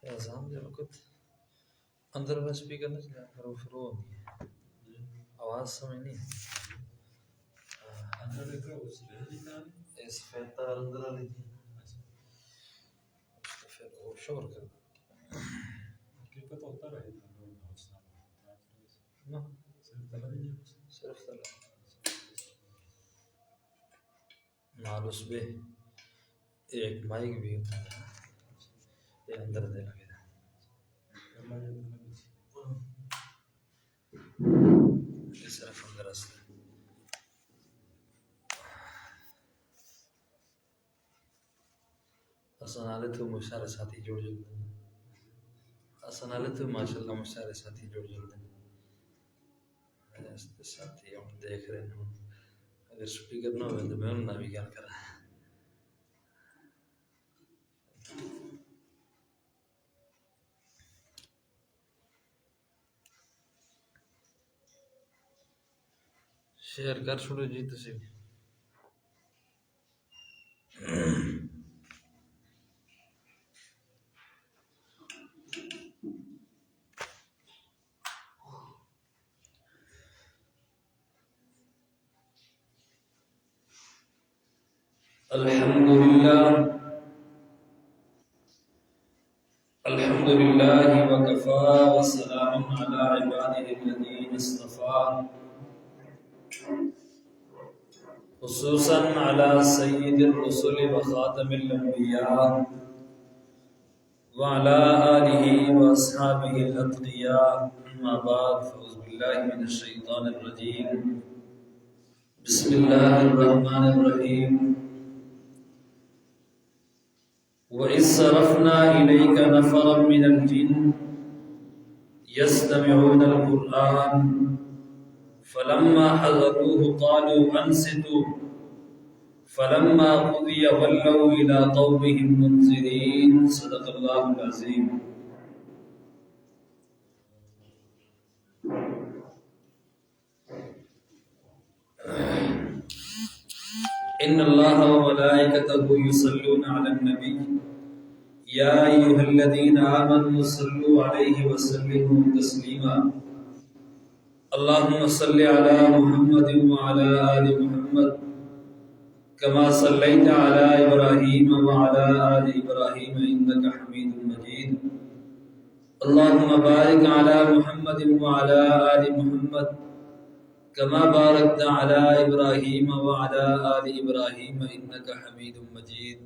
اذان دے وقت اندر میں اسپیکر نہ چلا کرو فرو ہوگی آواز سمجھ نہیں اس فیتا اندر والی پھر وہ شور کر صرف طلب مال اس پہ ایک مائک بھی ہوتا ہے یہ اندر دے لگے تھا یہ صرف اندر اصل اسنالے تو مشارے ساتھی جوڑ جلتے ہیں اسنالے تو ماشاءاللہ مشارے ساتھی جوڑ جلتے ہیں اس ساتھی ہم دیکھ رہے ہیں اگر سپیکر نہ ہوئے تو میں انہوں نے بھی کیا کر رہا ہے شیئر کر چھوڑو جی تسی الحمدللہ وکفا وسلام علی عباده الذین اصطفى خصوصا على سید الرسل وخاتم الانبیاء وعلى آلہ واصحابہ الاتقیاء اما بعد فاعوذ باللہ من الشیطان الرجیم بسم اللہ الرحمن الرحیم وَإِذْ صَرَفْنَا إِلَيْكَ نَفَرًا مِنَ الْجِنِّ يَسْتَمِعُونَ الْقُرْآنَ فَلَمَّا حَضَرُوهُ قَالُوا أَنصِتُوا فَلَمَّا قُضِيَ وَلَّوْا إِلَىٰ قَوْمِهِمْ مُنذِرِينَ صدق اللہ العظیم ان اللہ وملائکتہ یصلون علی النبی یا ایھا الذین آمنوا صلوا علیہ وسلموا تسلیما اللہم صل علی محمد وعلی آل محمد کما صلیت علی ابراہیم وعلی آل ابراہیم انک حمید مجید اللہم بارک علی محمد وعلی آل محمد كما باركت على إبراهيم وعلى آل إبراهيم إنك حميد مجيد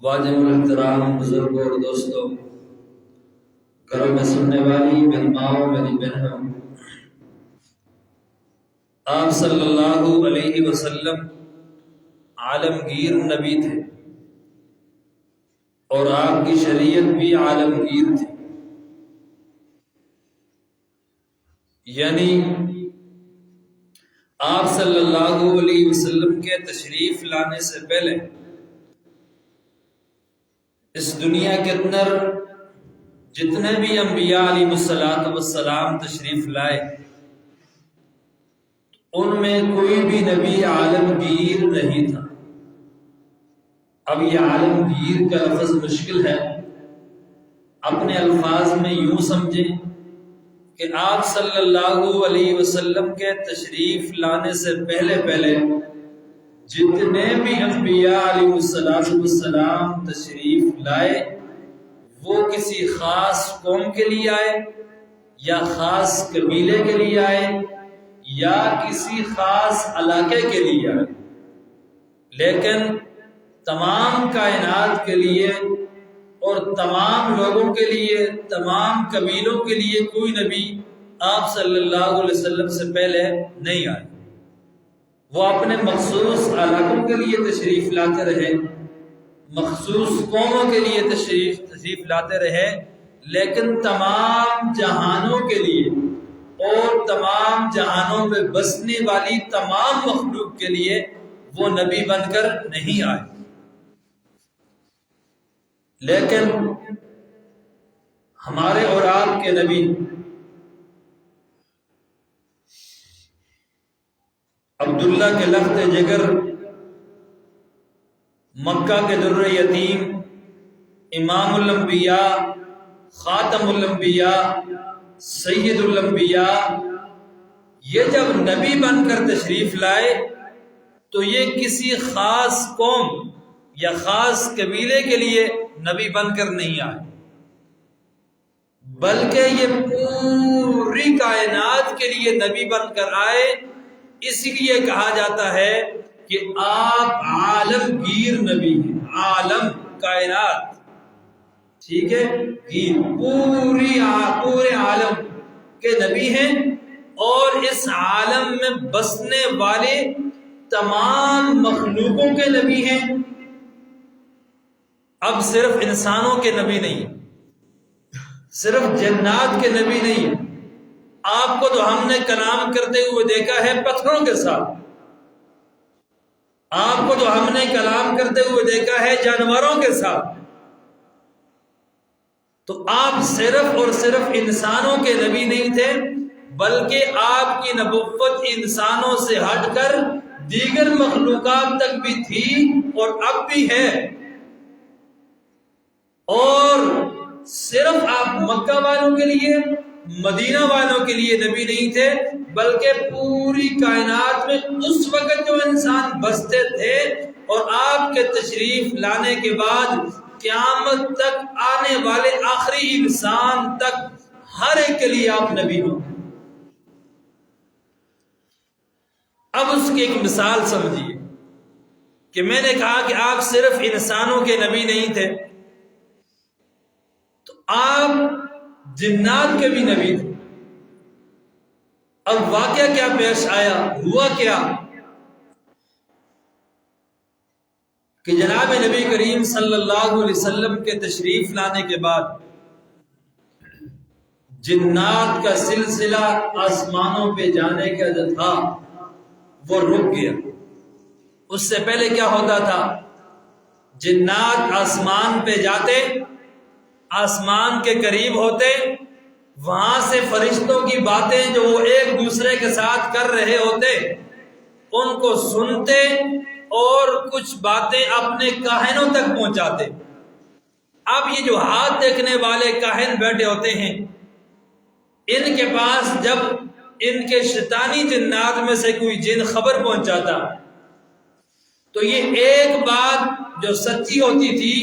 واجب الاحترام بزرگوں اور دوستوں گھروں میں سننے والی میری ماں میری بہنوں آپ صلی اللہ علیہ وسلم عالمگیر نبی تھے اور آپ کی شریعت بھی عالمگیر تھی یعنی آپ صلی اللہ علیہ وسلم کے تشریف لانے سے پہلے اس دنیا کے اندر جتنے بھی انبیاء علیہ السلام تشریف لائے ان میں کوئی بھی نبی عالمگیر نہیں تھا۔ اب یہ عالمگیر کا لفظ مشکل ہے، اپنے الفاظ میں یوں سمجھیں کہ آپ صلی اللہ علیہ وسلم کے تشریف لانے سے پہلے جتنے بھی انبیاء علیہ السلام تشریف لائے وہ کسی خاص قوم کے لیے آئے یا خاص قبیلے کے لیے آئے یا کسی خاص علاقے کے لیے آئے، لیکن تمام کائنات کے لیے اور تمام لوگوں کے لیے، تمام قبیلوں کے لیے کوئی نبی آپ صلی اللہ علیہ وسلم سے پہلے نہیں آئے۔ وہ اپنے مخصوص علاقوں کے لیے تشریف لاتے رہے، مخصوص قوموں کے لیے تشریف لاتے رہے، لیکن تمام جہانوں کے لیے اور تمام جہانوں میں بسنے والی تمام مخلوق کے لیے وہ نبی بن کر نہیں آئے۔ لیکن ہمارے اور آپ کے نبی عبداللہ کے لخت جگر، مکہ کے در یتیم، امام الانبیاء، خاتم الانبیاء، سید الانبیاء، یہ جب نبی بن کر تشریف لائے تو یہ کسی خاص قوم یا خاص قبیلے کے لیے نبی بن کر نہیں آئے، بلکہ یہ پوری کائنات کے لیے نبی بن کر آئے۔ اسی لیے کہا جاتا ہے کہ آپ عالمگیر نبی ہیں، عالم کائنات، ٹھیک ہے، گیر پورے عالم کے نبی ہیں، اور اس عالم میں بسنے والے تمام مخلوقوں کے نبی ہیں۔ اب صرف انسانوں کے نبی نہیں، صرف جنات کے نبی نہیں۔ آپ کو تو ہم نے کلام کرتے ہوئے دیکھا ہے پتھروں کے ساتھ، آپ کو تو ہم نے کلام کرتے ہوئے دیکھا ہے جانوروں کے ساتھ، تو آپ صرف اور صرف انسانوں کے نبی نہیں تھے، بلکہ آپ کی نبوت انسانوں سے ہٹ کر دیگر مخلوقات تک بھی تھی اور اب بھی ہے۔ اور صرف آپ مکہ والوں کے لیے، مدینہ والوں کے لیے نبی نہیں تھے، بلکہ پوری کائنات میں اس وقت جو انسان بستے تھے اور آپ کے تشریف لانے کے بعد قیامت تک آنے والے آخری انسان تک ہر ایک کے لیے آپ نبی ہو۔ اب اس کی ایک مثال سمجھیے کہ میں نے کہا کہ آپ صرف انسانوں کے نبی نہیں تھے، تو آپ جنات کے بھی نبی تھے۔ اب واقعہ کیا پیش آیا، ہوا کیا کہ جناب نبی کریم صلی اللہ علیہ وسلم کے تشریف لانے کے بعد جنات کا سلسلہ آسمانوں پہ جانے کا جو تھا وہ رک گیا۔ اس سے پہلے کیا ہوتا تھا، جنات آسمان پہ جاتے، آسمان کے قریب ہوتے، وہاں سے فرشتوں کی باتیں جو وہ ایک دوسرے کے ساتھ کر رہے ہوتے ان کو سنتے اور کچھ باتیں اپنے کاہنوں تک پہنچاتے۔ اب یہ جو ہاتھ دیکھنے والے کاہن بیٹھے ہوتے ہیں، ان کے پاس جب ان کے شیطانی جنات میں سے کوئی جن خبر پہنچاتا تو یہ ایک بات جو سچی ہوتی تھی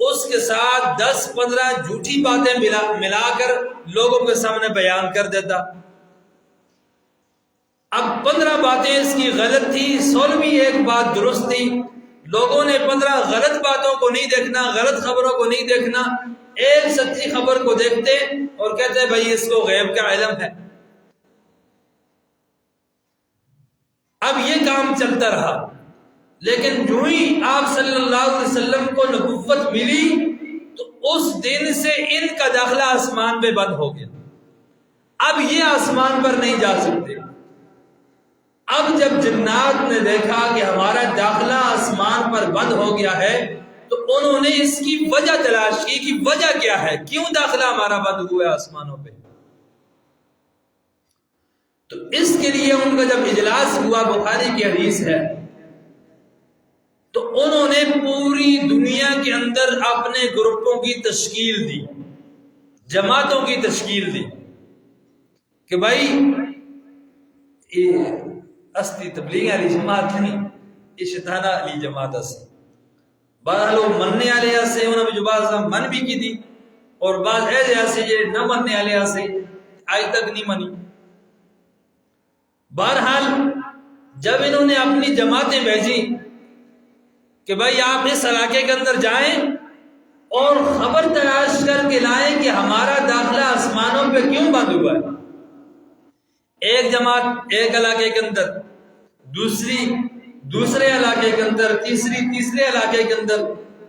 اس کے ساتھ 10-15 جھوٹی باتیں ملا کر لوگوں کے سامنے بیان کر دیتا۔ اب 15 باتیں اس کی غلط تھی، 16ویں ایک بات درست تھی۔ لوگوں نے 15 غلط باتوں کو نہیں دیکھنا، غلط خبروں کو نہیں دیکھنا، ایک سچی خبر کو دیکھتے اور کہتے بھائی اس کو غیب کا علم ہے۔ اب یہ کام چلتا رہا، لیکن جو ہی آپ صلی اللہ علیہ وسلم کو نبوت ملی تو اس دن سے ان کا داخلہ آسمان پہ بند ہو گیا۔ اب یہ آسمان پر نہیں جا سکتے۔ اب جب جنات نے دیکھا کہ ہمارا داخلہ آسمان پر بند ہو گیا ہے تو انہوں نے اس کی وجہ تلاش کی کہ وجہ کیا ہے، کیوں داخلہ ہمارا بند ہوا ہے آسمانوں پہ۔ تو اس کے لیے ان کا جب اجلاس ہوا، بخاری کی حدیث ہے، تو انہوں نے پوری دنیا کے اندر اپنے گروپوں کی تشکیل دی، جماعتوں کی تشکیل دی کہ بھائی استی تبلیغ علی جماعت نہیں، یہ شیطانہ علی جماعت اس بہرحال وہ مننے والے سے انہوں نے جو بعض من بھی کی تھی اور بعض ایسے ایسے یہ نہ مننے والے سے آج تک نہیں منی۔ بہرحال جب انہوں نے اپنی جماعتیں بھیجی کہ بھائی آپ اس علاقے کے اندر جائیں اور خبر تلاش کر کے لائیں کہ ہمارا داخلہ آسمانوں پہ کیوں بند ہوا ہے، ایک جماعت ایک علاقے کے اندر، دوسرے علاقے کے اندر، تیسرے علاقے کے اندر،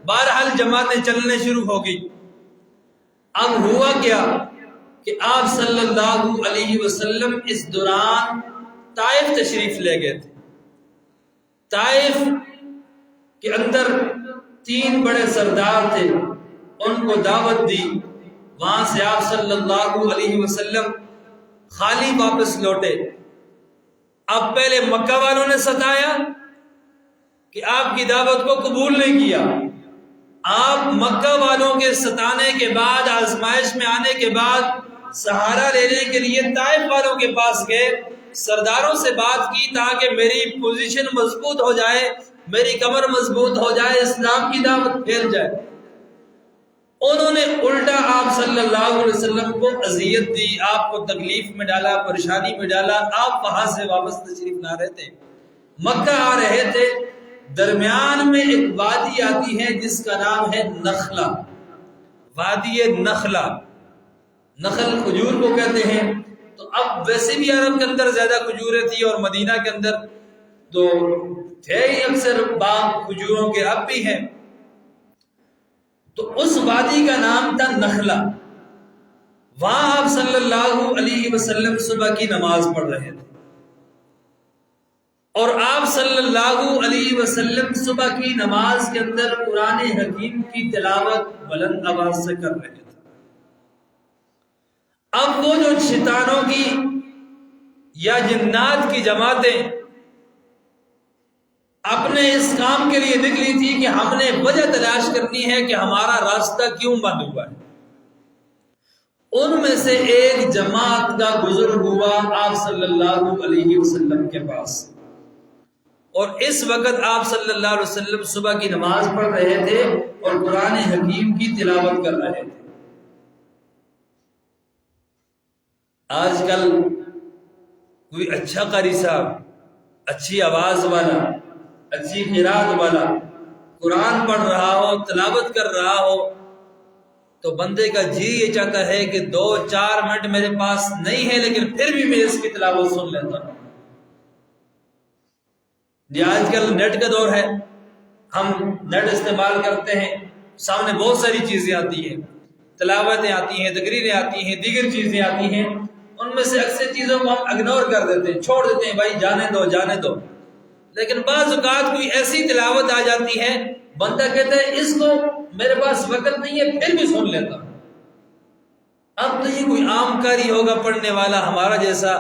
بہرحال جماعتیں چلنے شروع ہو گئی۔ اب ہوا کیا کہ آپ صلی اللہ علیہ وسلم اس دوران طائف تشریف لے گئے تھے۔ طائف کے اندر 3 بڑے سردار تھے، ان کو دعوت دی، وہاں سے آپ صلی اللہ علیہ وسلم خالی واپس لوٹے۔ اب پہلے مکہ والوں نے ستایا کہ آپ کی دعوت کو قبول نہیں کیا، آپ مکہ والوں کے ستانے کے بعد، آزمائش میں آنے کے بعد سہارا لینے کے لیے طائف والوں کے پاس گئے، سرداروں سے بات کی تاکہ میری پوزیشن مضبوط ہو جائے، میری کمر مضبوط ہو جائے، اسلام کی دعوت پھیل جائے۔ انہوں نے الٹا آپ صلی اللہ علیہ وسلم کو اذیت دی، آپ کو تکلیف میں ڈالا، پریشانی میں ڈالا۔ آپ وہاں سے واپس تشریف لا رہے تھے، مکہ آ رہے تھے، درمیان میں ایک وادی آتی ہے جس کا نام ہے نخلا، وادی نخلا، نخل کھجور کو کہتے ہیں۔ تو اب ویسے بھی عرب کے اندر زیادہ کھجوریں تھی اور مدینہ کے اندر تو تھے ہی اکثر باغ کھجوروں کے، اب بھی ہیں۔ تو اس وادی کا نام تھا نخلا، وہاں آپ صلی اللہ علیہ وسلم صبح کی نماز پڑھ رہے تھے، اور آپ صلی اللہ علیہ وسلم صبح کی نماز کے اندر قرآن حکیم کی تلاوت بلند آواز سے کر رہے تھے۔ اب وہ جو شیطانوں کی یا جنات کی جماعتیں اپنے اس کام کے لیے نکلی تھی کہ ہم نے وجہ تلاش کرنی ہے کہ ہمارا راستہ کیوں بند ہوا ہے، ان میں سے ایک جماعت کا گزر ہوا آپ صلی اللہ علیہ وسلم کے پاس، اور اس وقت آپ صلی اللہ علیہ وسلم صبح کی نماز پڑھ رہے تھے اور قرآن حکیم کی تلاوت کر رہے تھے۔ آج کل کوئی اچھا قاری صاحب، اچھی آواز والا، اچھی قرات والا قرآن پڑھ رہا ہو، تلاوت کر رہا ہو، تو بندے کا جی یہ چاہتا ہے کہ 2-4 منٹ میرے پاس نہیں ہے لیکن پھر بھی میں اس کی تلاوت سن لیتا ہوں۔ یہ آج کل نیٹ کا دور ہے، ہم نیٹ استعمال کرتے ہیں، سامنے بہت ساری چیزیں آتی ہیں، تلاوتیں آتی ہیں، تقریریں آتی ہیں، دیگر چیزیں آتی ہیں، ان میں سے اکثر چیزوں کو ہم اگنور کر دیتے ہیں، چھوڑ دیتے ہیں، بھائی جانے دو جانے دو۔ لیکن بعض اوقات کوئی ایسی تلاوت آ جاتی ہے، بندہ کہتا ہے اس کو میرے پاس وقت نہیں ہے پھر بھی سن لیتا ہوں۔ اب تو یہ کوئی عام کاری ہوگا پڑھنے والا، ہمارا جیسا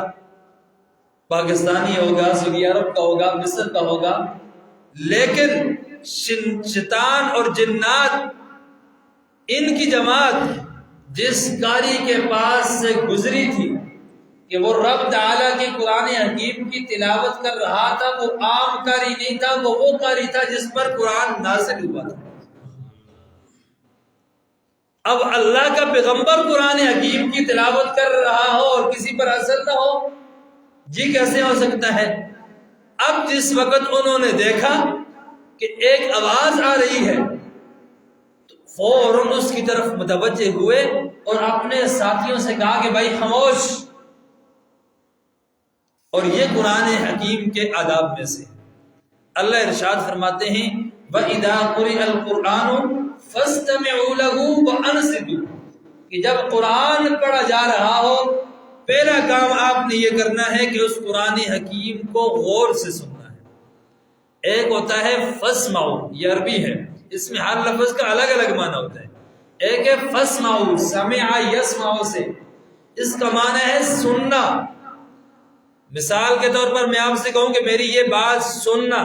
پاکستانی ہوگا، سعودی عرب کا ہوگا، مصر کا ہوگا، لیکن شیطان اور جنات ان کی جماعت جس قاری کے پاس سے گزری تھی کہ وہ رب تعالیٰ کی قرآن حکیم کی تلاوت کر رہا تھا، وہ عام قاری نہیں تھا، وہ قاری تھا جس پر قرآن نازل ہوا تھا۔ اب اللہ کا پیغمبر قرآن حکیم کی تلاوت کر رہا ہو اور کسی پر اثر نہ ہو، جی کیسے ہو سکتا ہے؟ اب جس وقت انہوں نے دیکھا کہ ایک آواز آ رہی ہے تو فوراً اس کی طرف متوجہ ہوئے اور اپنے ساتھیوں سے کہا کہ بھائی خاموش۔ اور یہ قرآن حکیم کے آداب میں سے اللہ ارشاد فرماتے ہیں وَإِذَا قُرِئَ الْقُرْآنُ فَاسْتَمِعُوا لَهُ وَأَنصِتُوا، کہ جب قرآن پڑھا جا رہا ہو پہلا کام آپ نے یہ کرنا ہے کہ اس قرآن حکیم کو غور سے سننا ہے۔ ایک ہوتا ہے فَاسْمَعُوا، یہ عربی ہے، اس میں ہر لفظ کا الگ الگ معنی ہوتا ہے۔ ایک ہے فَاسْمَعُوا، سَمِعَ يَسْمَعُ سے، اس کا معنی ہے سننا۔ مثال کے طور پر میں آپ سے کہوں کہ میری یہ بات سننا،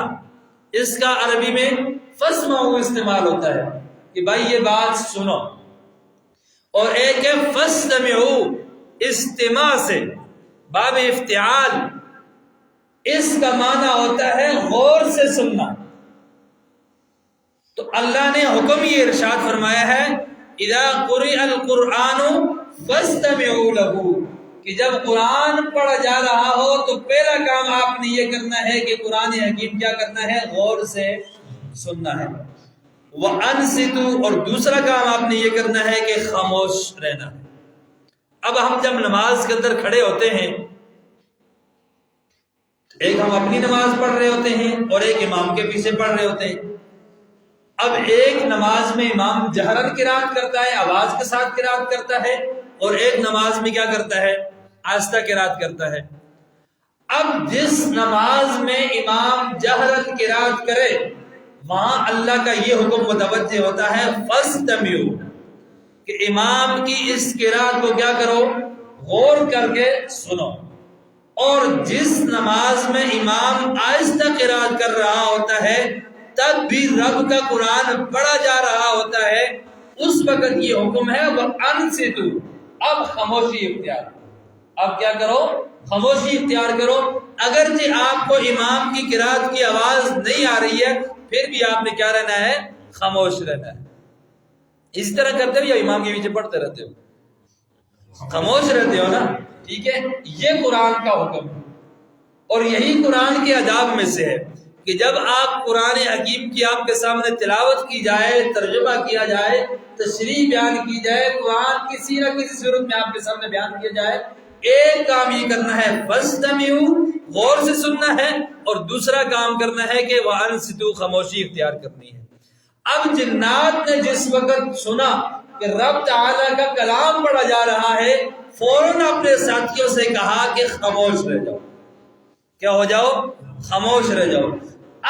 اس کا عربی میں فَاسْمَعُوا استعمال ہوتا ہے کہ بھائی یہ بات سنو۔ اور ایک ہے فَاسْتَمِعُوا، استماع سے، باب افتعال، اس کا معنی ہوتا ہے غور سے سننا۔ تو اللہ نے حکم یہ ارشاد فرمایا ہے اِذَا قُرِئَ الْقُرْآنُ فَاسْتَمِعُوا لَهُ، کہ جب قرآن پڑھا جا رہا ہو تو پہلا کام آپ نے یہ کرنا ہے کہ قرآن حکیم کیا کرنا ہے؟ غور سے سننا ہے۔ وَأَنصِتُوا، اور دوسرا کام آپ نے یہ کرنا ہے کہ خاموش رہنا ہے۔ اب ہم جب نماز کے اندر کھڑے ہوتے ہیں، ایک ہم اپنی نماز پڑھ رہے ہوتے ہیں اور ایک امام کے پیچھے پڑھ رہے ہوتے ہیں۔ اب ایک نماز میں امام جہرن قرات کرتا ہے، آواز کے ساتھ قرات کرتا ہے، اور ایک نماز میں کیا کرتا ہے؟ آہستہ قرات کرتا ہے۔ اب جس نماز میں امام جہرن قرات کرے وہاں اللہ کا یہ حکم متوجہ ہوتا ہے فَاسْتَمِعُوا، کہ امام کی اس قرات کو کیا کرو؟ غور کر کے سنو۔ اور جس نماز میں امام آہستہ قرات کر رہا ہوتا ہے تب بھی رب کا قرآن پڑھا جا رہا ہوتا ہے، اس وقت یہ حکم ہے وَأَنصِتُوا، اب خاموشی اختیار، اب کیا کرو؟ خاموشی اختیار کرو۔ اگرچہ آپ کو امام کی قرات کی آواز نہیں آ رہی ہے، پھر بھی آپ نے کیا رہنا ہے؟ خاموش رہنا ہے۔ اس طرح کرتے ہو یا امام کے پیچھے پڑھتے رہتے ہو؟ خاموش رہتے ہو نا، ٹھیک ہے؟ یہ قرآن کا حکم ہے، اور یہی قرآن کے آداب میں سے ہے کہ جب آپ قرآن حکیم کی آپ کے سامنے تلاوت کی جائے، ترجمہ کیا جائے، تشریح بیان کی جائے، قرآن کسی نہ کسی صورت میں آپ کے سامنے بیان کیا جائے، ایک کام یہ کرنا ہے فَاسْتَمِعُوا، غور سے سننا ہے، اور دوسرا کام کرنا ہے کہ وَأَنصِتُوا، خاموشی اختیار کرنی ہے۔ اب جنات نے جس وقت سنا کہ رب تعالیٰ کا کلام پڑھا جا رہا ہے، فوراً اپنے ساتھیوں سے کہا کہ خاموش رہ جاؤ۔ کیا ہو جاؤ؟ خاموش رہ جاؤ۔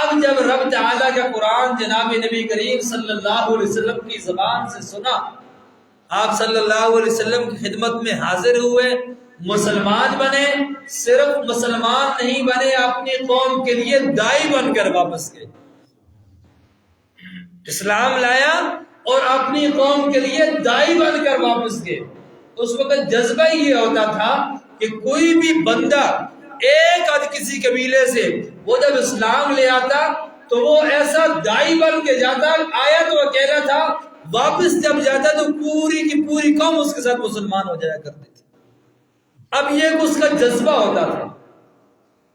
اب جب رب تعالیٰ کا قرآن جناب نبی کریم صلی اللہ علیہ وسلم کی زبان سے سنا، آپ صلی اللہ علیہ وسلم کی خدمت میں حاضر ہوئے، مسلمان بنے، صرف مسلمان نہیں بنے، اپنی قوم کے لیے داعی بن کر واپس گئے، اسلام لایا اور اپنی قوم کے لیے داعی بن کر واپس گئے۔ اس وقت جذبہ یہ ہوتا تھا کہ کوئی بھی بندہ ایک آدھ کسی قبیلے سے وہ جب اسلام لے آتا تو وہ ایسا داعی بن کے جاتا، آیا تو اکیلا تھا، واپس جب جاتا تو پوری کی پوری قوم اس کے ساتھ مسلمان ہو جایا کرتی تھی۔ اب یہ اس کا جذبہ ہوتا تھا،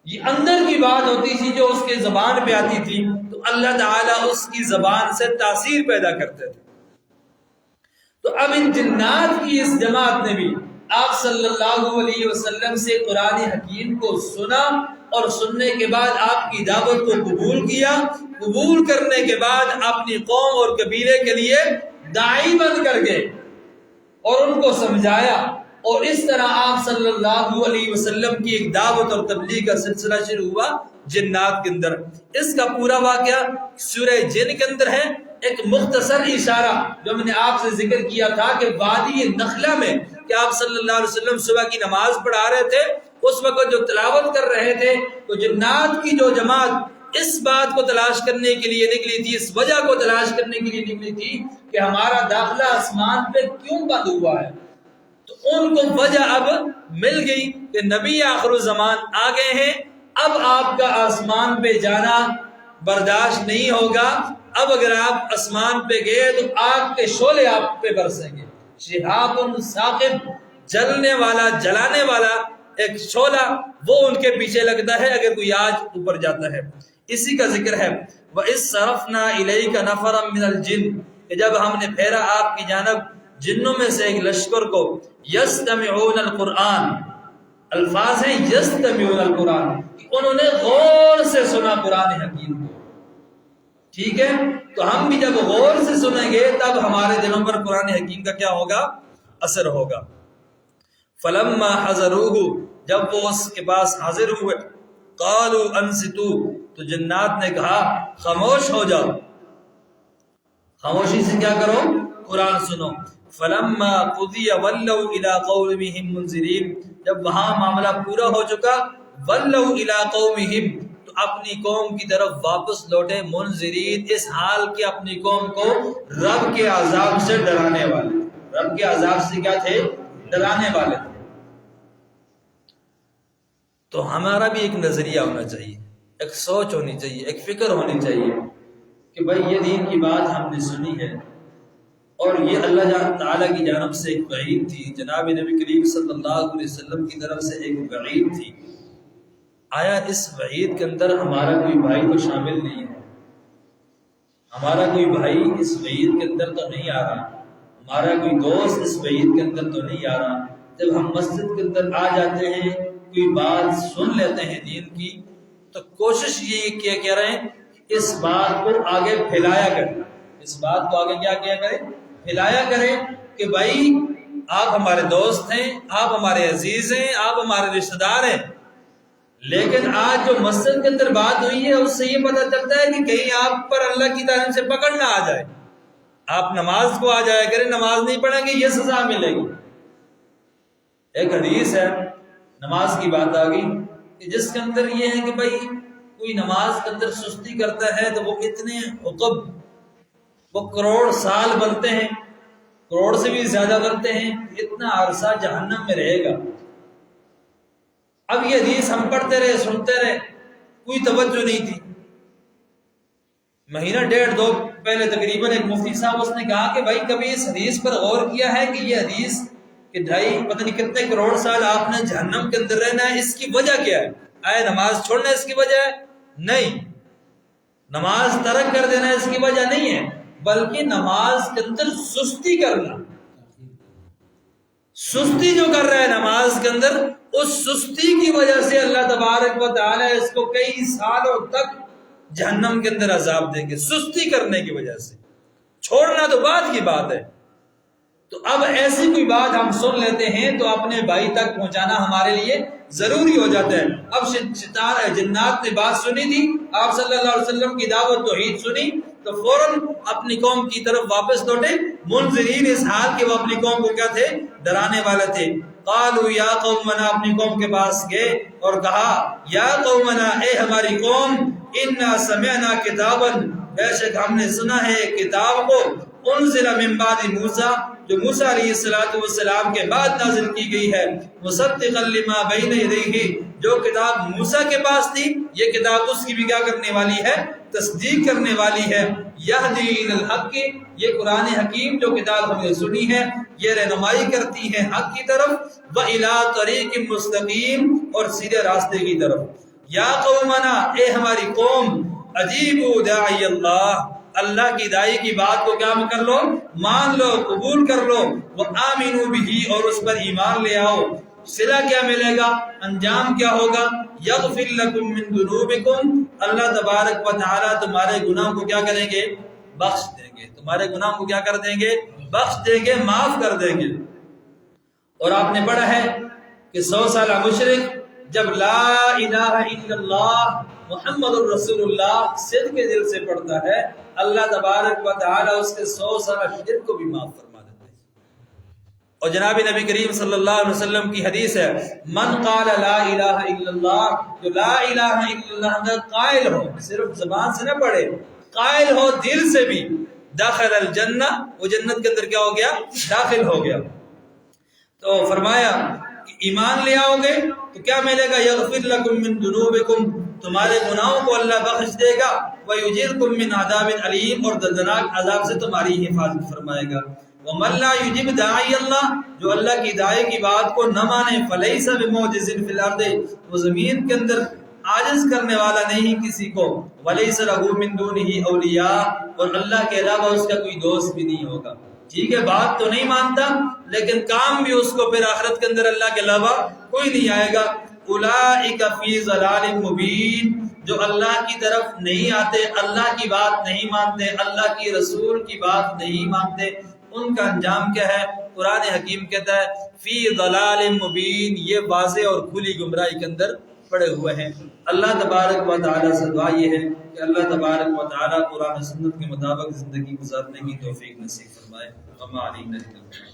یہ اندر کی بات ہوتی تھی جو اس کے زبان پہ آتی تھی، تو اللہ تعالیٰ اس کی زبان سے تاثیر پیدا کرتے تھے۔ تو اب ان جنات کی اس جماعت نے بھی آپ صلی اللہ علیہ وسلم سے قرآن حکیم کو سنا، اور سننے کے بعد آپ کی دعوت کو قبول کیا، قبول کرنے کے بعد اپنی قوم اور قبیلے کے لیے داعی بن کر گئے اور ان کو سمجھایا، اور اس طرح آپ صلی اللہ علیہ وسلم کی ایک دعوت اور تبلیغ کا سلسلہ شروع ہوا جنات کے اندر۔ اس کا پورا واقعہ سورہ جن کے اندر ہے۔ ایک مختصر اشارہ جو میں نے آپ سے ذکر کیا تھا کہ وادی نخلہ میں کہ آپ صلی اللہ علیہ وسلم صبح کی نماز پڑھا رہے تھے، اس وقت جو تلاوت کر رہے تھے، تو جنات کی جو جماعت اس بات کو تلاش کرنے کے لیے نکلی تھی، اس وجہ کو تلاش کرنے کے لیے نکلی تھی کہ ہمارا داخلہ آسمان پہ کیوں بند ہوا ہے، تو ان کو وجہ اب مل گئی کہ نبی آخر الزمان آ گئے ہیں، اب آپ کا آسمان پہ جانا برداشت نہیں ہوگا۔ اب اگر آپ آسمان پہ گئے تو آگ کے شعلے آپ پہ برسیں گے، شہاب ثاقب، جلنے والا، جلانے والا ایک شعلہ، وہ ان کے پیچھے لگتا ہے اگر کوئی آج اوپر جاتا ہے۔ اسی کا ذکر ہے وَإِذْ صَرَفْنَا إِلَيْكَ نَفَرًا مِنَ الْجِنِّ، کہ جب ہم نے پھیرا آپ کی جانب جنوں میں سے ایک لشکر کو، يَسْتَمِعُونَ الْقُرْآنَ، الفاظ ہیں يَسْتَمِعُونَ الْقُرْآنَ، کہ انہوں نے غور سے سنا قرآن حکیم کو، ٹھیک ہے؟ تو ہم بھی جب غور سے سنیں گے تب ہمارے دلوں پر قرآن حکیم کا کیا ہوگا؟ اثر ہوگا۔ فَلَمَّا حَضَرُوهُ، جب وہ اس کے پاس حاضر ہوئے، قَالُوا أَنصِتُوا، تو جنات نے کہا خاموش ہو جاؤ، خاموشی سے کیا کرو؟ قرآن سنو۔ فَلَمَّا قُضِيَ وَلَّوْا إِلَىٰ قَوْمِهِمْ مُنذِرِينَ، جب وہاں معاملہ پورا ہو چکا، وَلَّوْا إِلَىٰ قَوْمِهِمْ، تو اپنی قوم کی طرف واپس لوٹے، منذرین، اس حال کہ اپنی قوم کو رب کے عذاب سے ڈرانے والے، رب کے عذاب سے کیا تھے؟ ڈرانے والے تھے۔ تو ہمارا بھی ایک نظریہ ہونا چاہیے، ایک سوچ ہونی چاہیے، ایک فکر ہونی چاہیے کہ بھائی یہ دین کی بات ہم نے سنی ہے، اور یہ اللہ تعالیٰ کی جانب سے ایک وعید تھی، جناب نبی کریم صلی اللہ علیہ وسلم کی طرف سے ایک وعید تھی، آیا اس وعید کے اندر ہمارا کوئی بھائی تو شامل نہیں ہے؟ ہمارا کوئی بھائی اس وعید کے اندر تو نہیں آ رہا، ہمارا کوئی دوست اس وعید کے اندر تو نہیں آ رہا۔ جب ہم مسجد کے اندر آ جاتے ہیں، کوئی بات سن لیتے ہیں دین کی، تو کوشش یہ کیا رہے ہیں اس بات کو آگے پھیلایا کریں، اس بات کو آگے کیا کریں؟ پھیلایا کریں کہ بھائی آپ ہمارے دوست ہیں، آپ ہمارے عزیز ہیں، آپ ہمارے رشتہ دار ہیں، لیکن آج جو مسجد کے اندر بات ہوئی ہے اس سے یہ پتہ چلتا ہے کہ کہیں آپ پر اللہ کی طرف سے پکڑ نہ آ جائے، آپ نماز کو آ جایا کریں، نماز نہیں پڑھیں گے یہ سزا ملے گی۔ ایک حدیث ہے، نماز کی بات آ گئی کہ جس کے اندر یہ ہے کہ بھائی کوئی نماز کے اندر سستی کرتا ہے تو وہ اتنے عقب، وہ کروڑ سال بنتے ہیں، کروڑ سے بھی زیادہ بنتے ہیں، اتنا عرصہ جہنم میں رہے گا۔ اب یہ حدیث ہم پڑھتے رہے، سنتے رہے، کوئی توجہ نہیں تھی۔ مہینہ ڈیڑھ دو پہلے تقریباً ایک مفتی صاحب اس نے کہا کہ بھائی کبھی اس حدیث پر غور کیا ہے کہ یہ حدیث کہ 2.5 پتہ نہیں کتنے کروڑ سال آپ نے جہنم کے اندر رہنا ہے، اس کی وجہ کیا ہے؟ آئے نماز چھوڑنا اس کی وجہ ہے؟ نہیں، نماز ترک کر دینا اس کی وجہ نہیں ہے، بلکہ نماز کے اندر سستی کرنا، سستی جو کر رہا ہے نماز کے اندر، اس سستی کی وجہ سے اللہ تبارک و تعالی اس کو کئی سالوں تک جہنم کے اندر عذاب دیں گے، سستی کرنے کی وجہ سے۔ چھوڑنا تو بعد کی بات ہے۔ تو اب ایسی کوئی بات ہم سن لیتے ہیں تو اپنے بھائی تک پہنچانا ہمارے لیے ضروری ہو جاتا ہے۔ اب جنات نے بات سنی تھی، آپ صلی اللہ علیہ وسلم کی دعوت توحید سنی تو فوراً اپنی قوم کی طرف واپس لوٹے، منذرین، اس حال کے وہ اپنی قوم کو کیا تھے؟ ڈرانے والے تھے۔ قالوا یا قومنا، اپنی قوم کے پاس گئے اور کہا یا قومنا، اے ہماری قوم، انا سمعنا کتابا، بے شک ہم نے سنا ہے کتاب کو، انزل من بعد موسیٰ، جو موسیٰ علیہ السلام کے بعد نازل کی گئی ہے، مصدقا لما بین یدیہ، جو کتاب موسیٰ کے پاس تھی یہ کتاب اس کی بھی کیا کرنے والی ہے؟ تصدیق کرنے والی ہے۔ یہدی الی الحق، یہ قرآن حکیم جو کتاب ہم نے سنی ہے یہ رہنمائی کرتی ہے حق کی طرف، وَإِلَىٰ طَرِيقٍ مُسْتَقِيمٍ، اور سیدھے راستے کی طرف۔ یا قومنا، اے ہماری قوم، اجیبوا داعی اللہ، اللہ کی دائی کی بات کو کیا کر لو؟ مان لو، قبول کر لو، وآمنوا بہ، اور اس پر ایمان لے آؤ۔ صلہ کیا ملے گا؟ انجام کیا ہوگا؟ یغفر لکم من ذنوبکم، اللہ تبارک و تعالی تمہارے گناہ کو کیا کریں گے؟ بخش دیں گے۔ تمہارے گناہ کو کیا کر دیں گے؟ بخش دیں گے، معاف کر دیں گے۔ اور آپ نے پڑھا ہے کہ 100 سالہ مشرک جب لا الہ الا اللہ محمد الرسول اللہ صدق کے دل سے پڑھتا ہے، اللہ تبارک و تعالی اس کے 100 سالہ شرک کو بھی معاف فرما دیتے ہیں۔ اور جناب نبی کریم صلی اللہ علیہ وسلم کی حدیث ہے، من قال لا الہ الا اللہ، جو لا الہ الا اللہ کا قائل ہو، صرف زبان سے نہ پڑھے، قائل ہو دل سے بھی، داخل الجنہ، وہ جنت کے اندر کیا ہو گیا؟ داخل ہو گیا۔ تو فرمایا کہ ایمان لے آؤ گے تو کیا ملے گا؟ یغفر لکم من ذنوبکم، تمہارے گناہوں کو اللہ بخش دے گا، ویجرکم من عذاب علیم، اور دردناک عذاب سے تمہاری حفاظت فرمائے گا۔ ومن لا یجب داعی اللہ، جو اللہ کی داعی کی بات کو نہ مانے، فلیس بمعجز فی الارض، وہ زمین کے اندر عاجز کرنے والا نہیں کسی کو، ولیس لہ من دونہ اولیاء، اور اللہ کے علاوہ اس کا کوئی دوست بھی نہیں ہوگا۔ ٹھیک ہے، بات تو نہیں مانتا لیکن کام بھی اس کو پھر آخرت کے اندر اللہ کے علاوہ کوئی نہیں آئے گا۔ اولئک فی ضلال مبین، جو اللہ کی طرف نہیں آتے، اللہ کی بات نہیں مانتے، اللہ کی رسول کی بات نہیں مانتے، ان کا انجام کیا ہے؟ قرآن حکیم کہتا ہے فی ضلال مبین، یہ واضح اور کھلی گمراہی کے اندر پڑے ہوئے ہیں۔ اللہ تبارک و تعالیٰ سے دعا یہ ہے کہ اللہ تبارک و تعالیٰ قرآن و سنت کے مطابق زندگی گزارنے کی توفیق نصیب فرمائے۔ وما علینا الا البلاغ۔